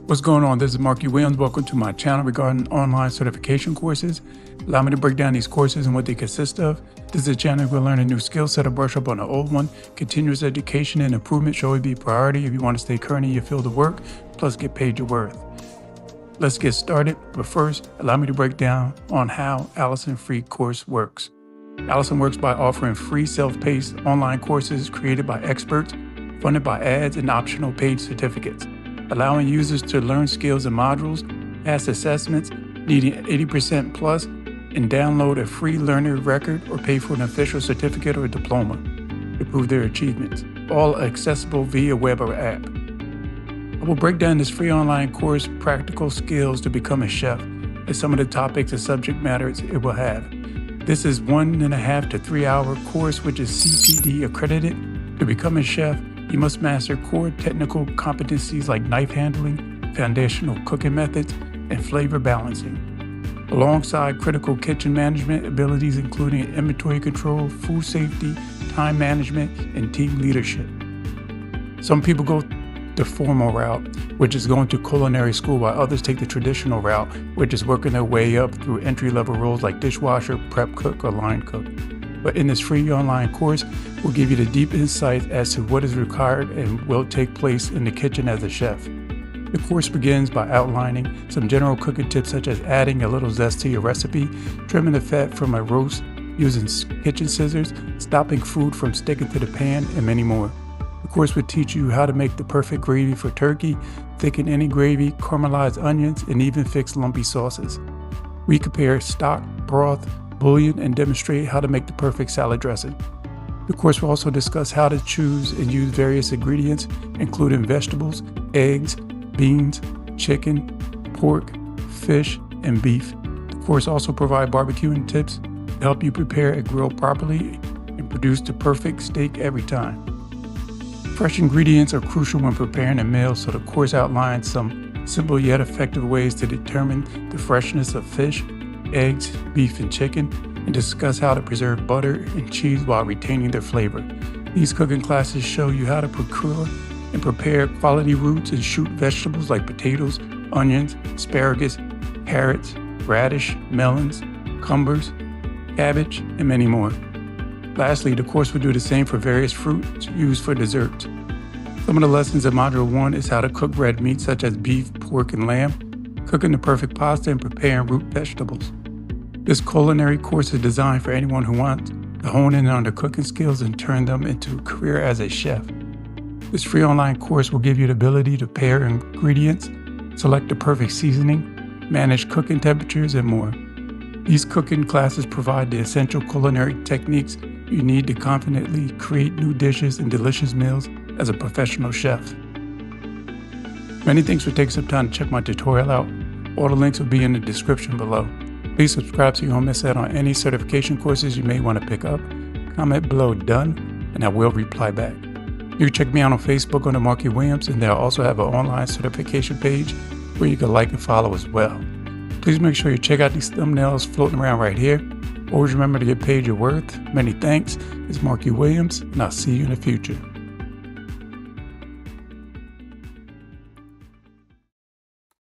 What's going on? This is Markie Williams. Welcome to my channel regarding online certification courses. Allow me to break down these courses and what they consist of. This is a channel where we learn a new skill set or brush up on an old one. Continuous education and improvement should always be a priority if you want to stay current in your field of work, plus get paid your worth. Let's get started, but first, allow me to break down on how Allison Free course works. Allison works by offering free self-paced online courses created by experts, funded by ads and optional paid certificates, allowing users to learn skills and modules, pass assessments, needing 80% plus, and download a free learner record or pay for an official certificate or diploma to prove their achievements, all accessible via web or app. I will break down this free online course, practical skills to become a chef, and some of the topics and subject matters it will have. This is 1.5 to 3 hour course, which is CPD Accredited. To become a chef, you must master core technical competencies like knife handling, foundational cooking methods, and flavor balancing, alongside critical kitchen management abilities including inventory control, food safety, time management, and team leadership. Some people go the formal route, which is going to culinary school, while others take the traditional route, which is working their way up through entry-level roles like dishwasher, prep cook, or line cook. But in this free online course, we'll give you the deep insights as to what is required and will take place in the kitchen as a chef. The course begins by outlining some general cooking tips such as adding a little zest to your recipe, trimming the fat from a roast using kitchen scissors, stopping food from sticking to the pan, and many more. The course will teach you how to make the perfect gravy for turkey, thicken any gravy, caramelize onions, and even fix lumpy sauces. We compare stock, broth, bouillon, and demonstrate how to make the perfect salad dressing. The course will also discuss how to choose and use various ingredients, including vegetables, eggs, beans, chicken, pork, fish, and beef. The course also provides barbecuing tips to help you prepare a grill properly and produce the perfect steak every time. Fresh ingredients are crucial when preparing a meal, so the course outlines some simple yet effective ways to determine the freshness of fish, eggs, beef, and chicken, and discuss how to preserve butter and cheese while retaining their flavor. These cooking classes show you how to procure and prepare quality roots and shoot vegetables like potatoes, onions, asparagus, carrots, radish, melons, cucumbers, cabbage, and many more. Lastly, the course will do the same for various fruits used for desserts. Some of the lessons in Module 1 is how to cook red meat such as beef, pork, and lamb, cooking the perfect pasta, and preparing root vegetables. This culinary course is designed for anyone who wants to hone in on their cooking skills and turn them into a career as a chef. This free online course will give you the ability to pair ingredients, select the perfect seasoning, manage cooking temperatures, and more. These cooking classes provide the essential culinary techniques you need to confidently create new dishes and delicious meals as a professional chef. Many thanks for taking some time to check my tutorial out. All the links will be in the description below. Please subscribe so you don't miss out on any certification courses you may want to pick up. Comment below "done" and I will reply back. You can check me out on Facebook under Markie Williams, and they'll also have an online certification page where you can like and follow as well. Please make sure you check out these thumbnails floating around right here. Always remember to get paid your worth. Many thanks. It's Markie Williams, and I'll see you in the future.